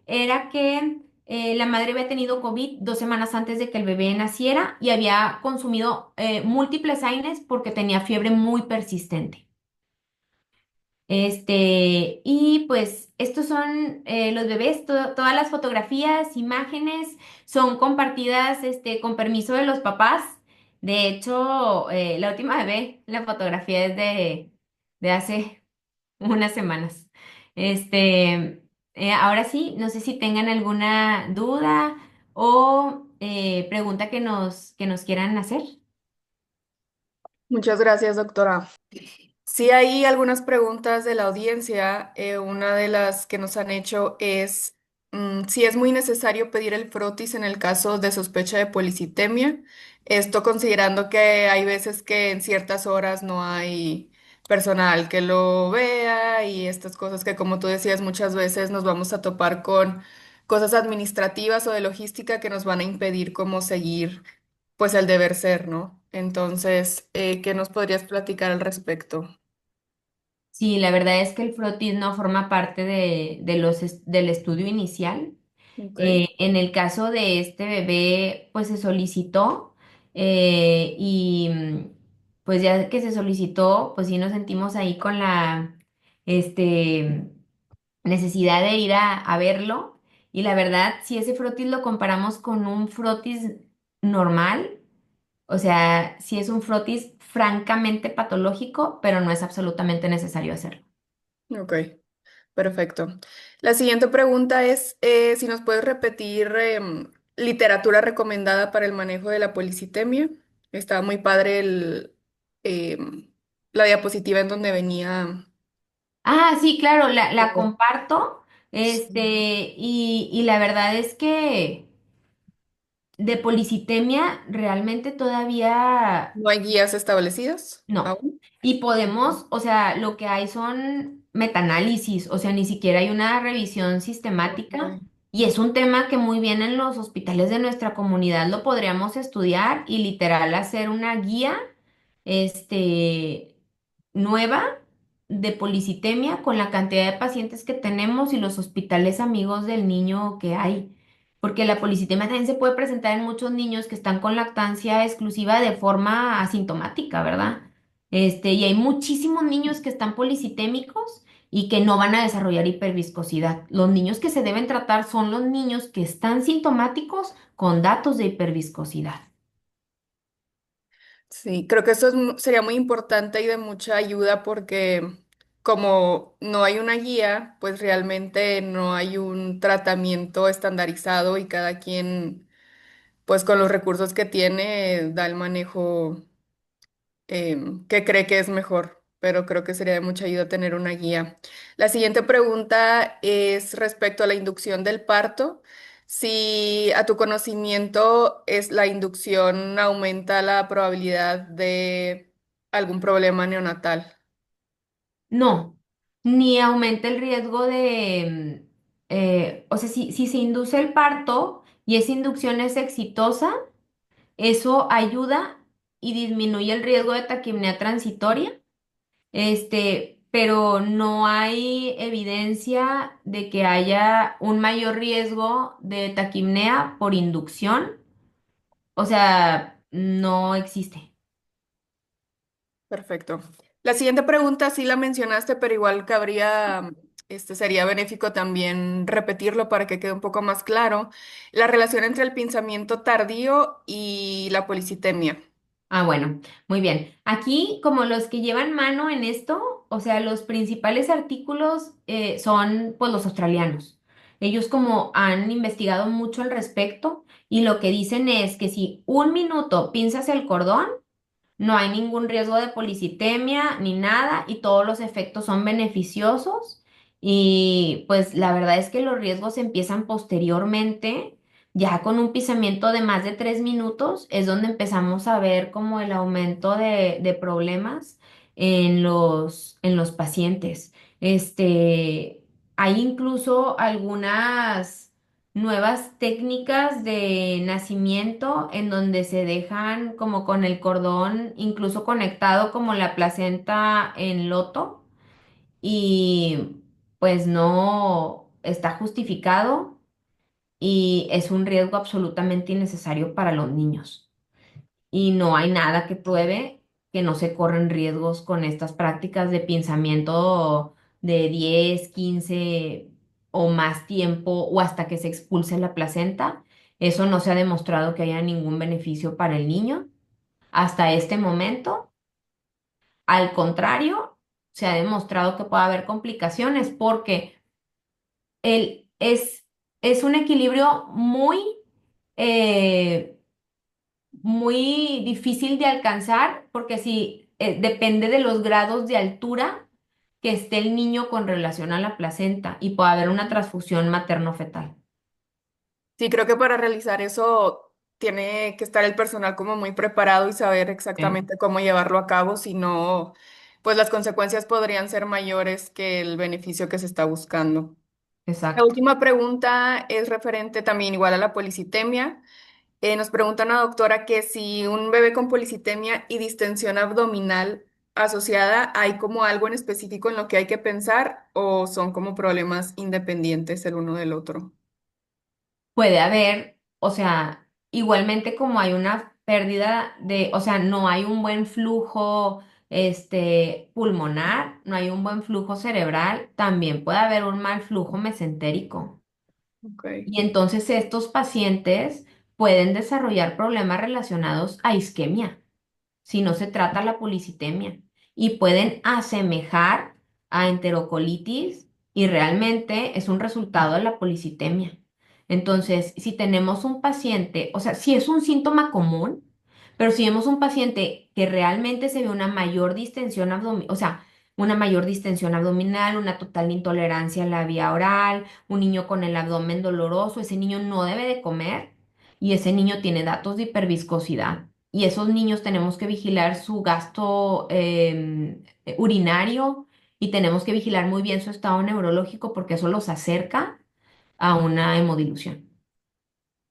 Speaker 2: era que la madre había tenido COVID 2 semanas antes de que el bebé naciera y había consumido múltiples AINES porque tenía fiebre muy persistente. Y pues estos son los bebés, todas las fotografías, imágenes son compartidas con permiso de los papás. De hecho, la última bebé, la fotografía es de hace unas semanas. Ahora sí, no sé si tengan alguna duda o pregunta que nos quieran hacer.
Speaker 1: Muchas gracias, doctora. Sí, hay algunas preguntas de la audiencia. Una de las que nos han hecho es si es muy necesario pedir el frotis en el caso de sospecha de policitemia. Esto considerando que hay veces que en ciertas horas no hay personal que lo vea y estas cosas que, como tú decías, muchas veces nos vamos a topar con cosas administrativas o de logística que nos van a impedir cómo seguir pues el deber ser, ¿no? Entonces, ¿qué nos podrías platicar al respecto?
Speaker 2: Sí, la verdad es que el frotis no forma parte del estudio inicial.
Speaker 1: Ok.
Speaker 2: En el caso de este bebé, pues se solicitó y pues ya que se solicitó, pues sí nos sentimos ahí con la, este, necesidad de ir a verlo. Y la verdad, si ese frotis lo comparamos con un frotis normal, o sea, si es un frotis francamente patológico, pero no es absolutamente necesario hacerlo.
Speaker 1: Ok, perfecto. La siguiente pregunta es si nos puedes repetir literatura recomendada para el manejo de la policitemia. Estaba muy padre em, la diapositiva en donde venía.
Speaker 2: Ah, sí, claro, la
Speaker 1: Todo.
Speaker 2: comparto.
Speaker 1: Sí.
Speaker 2: Y la verdad es que de policitemia realmente todavía
Speaker 1: ¿No hay guías establecidas
Speaker 2: no.
Speaker 1: aún?
Speaker 2: Y podemos, o sea, lo que hay son metaanálisis, o sea, ni siquiera hay una revisión sistemática.
Speaker 1: Ok.
Speaker 2: Y es un tema que muy bien en los hospitales de nuestra comunidad lo podríamos estudiar y literal hacer una guía, este, nueva de policitemia con la cantidad de pacientes que tenemos y los hospitales amigos del niño que hay. Porque la policitemia también se puede presentar en muchos niños que están con lactancia exclusiva de forma asintomática, ¿verdad? Y hay muchísimos niños que están policitémicos y que no van a desarrollar hiperviscosidad. Los niños que se deben tratar son los niños que están sintomáticos con datos de hiperviscosidad.
Speaker 1: Sí, creo que eso sería muy importante y de mucha ayuda porque como no hay una guía, pues realmente no hay un tratamiento estandarizado y cada quien, pues con los recursos que tiene, da el manejo que cree que es mejor, pero creo que sería de mucha ayuda tener una guía. La siguiente pregunta es respecto a la inducción del parto. Si a tu conocimiento es la inducción aumenta la probabilidad de algún problema neonatal.
Speaker 2: No, ni aumenta el riesgo de, o sea, si se induce el parto y esa inducción es exitosa, eso ayuda y disminuye el riesgo de taquipnea transitoria, pero no hay evidencia de que haya un mayor riesgo de taquipnea por inducción, o sea, no existe.
Speaker 1: Perfecto. La siguiente pregunta sí la mencionaste, pero igual cabría, sería benéfico también repetirlo para que quede un poco más claro. La relación entre el pensamiento tardío y la policitemia.
Speaker 2: Ah, bueno, muy bien. Aquí, como los que llevan mano en esto, o sea, los principales artículos son pues los australianos. Ellos como han investigado mucho al respecto y lo que dicen es que si un minuto pinzas el cordón, no hay ningún riesgo de policitemia ni nada y todos los efectos son beneficiosos y pues la verdad es que los riesgos empiezan posteriormente, ya con un pisamiento de más de 3 minutos es donde empezamos a ver como el aumento de problemas en los pacientes. Hay incluso algunas nuevas técnicas de nacimiento en donde se dejan como con el cordón incluso conectado como la placenta en loto y pues no está justificado y es un riesgo absolutamente innecesario para los niños y no hay nada que pruebe que no se corren riesgos con estas prácticas de pinzamiento de 10, 15 o más tiempo o hasta que se expulse la placenta. Eso no se ha demostrado que haya ningún beneficio para el niño hasta este momento. Al contrario, se ha demostrado que puede haber complicaciones porque el, es un equilibrio eh, muy difícil de alcanzar porque si depende de los grados de altura que esté el niño con relación a la placenta y puede haber una transfusión materno-fetal.
Speaker 1: Sí, creo que para realizar eso tiene que estar el personal como muy preparado y saber
Speaker 2: Sí.
Speaker 1: exactamente cómo llevarlo a cabo, si no, pues las consecuencias podrían ser mayores que el beneficio que se está buscando. La
Speaker 2: Exacto.
Speaker 1: última pregunta es referente también igual a la policitemia. Nos pregunta una doctora que si un bebé con policitemia y distensión abdominal asociada, ¿hay como algo en específico en lo que hay que pensar o son como problemas independientes el uno del otro?
Speaker 2: Puede haber, o sea, igualmente como hay una pérdida de, o sea, no hay un buen flujo, pulmonar, no hay un buen flujo cerebral, también puede haber un mal flujo mesentérico.
Speaker 1: Ok,
Speaker 2: Y entonces estos pacientes pueden desarrollar problemas relacionados a isquemia si no se trata la policitemia y pueden asemejar a enterocolitis y realmente es un resultado de la policitemia. Entonces, si tenemos un paciente, o sea, si es un síntoma común, pero si vemos un paciente que realmente se ve una mayor distensión abdominal, o sea, una mayor distensión abdominal, una total intolerancia a la vía oral, un niño con el abdomen doloroso, ese niño no debe de comer y ese niño tiene datos de hiperviscosidad. Y esos niños tenemos que vigilar su gasto urinario y tenemos que vigilar muy bien su estado neurológico porque eso los acerca a una hemodilución.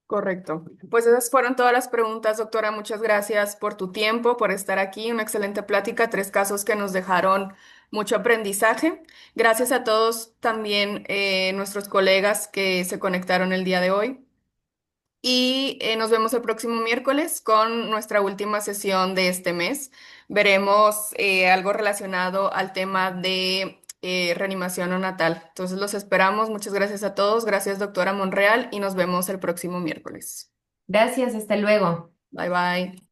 Speaker 1: correcto. Pues esas fueron todas las preguntas, doctora. Muchas gracias por tu tiempo, por estar aquí. Una excelente plática, tres casos que nos dejaron mucho aprendizaje. Gracias a todos también nuestros colegas que se conectaron el día de hoy. Y nos vemos el próximo miércoles con nuestra última sesión de este mes. Veremos algo relacionado al tema de reanimación neonatal. Entonces los esperamos. Muchas gracias a todos. Gracias, doctora Monreal, y nos vemos el próximo miércoles.
Speaker 2: Gracias, hasta luego.
Speaker 1: Bye bye.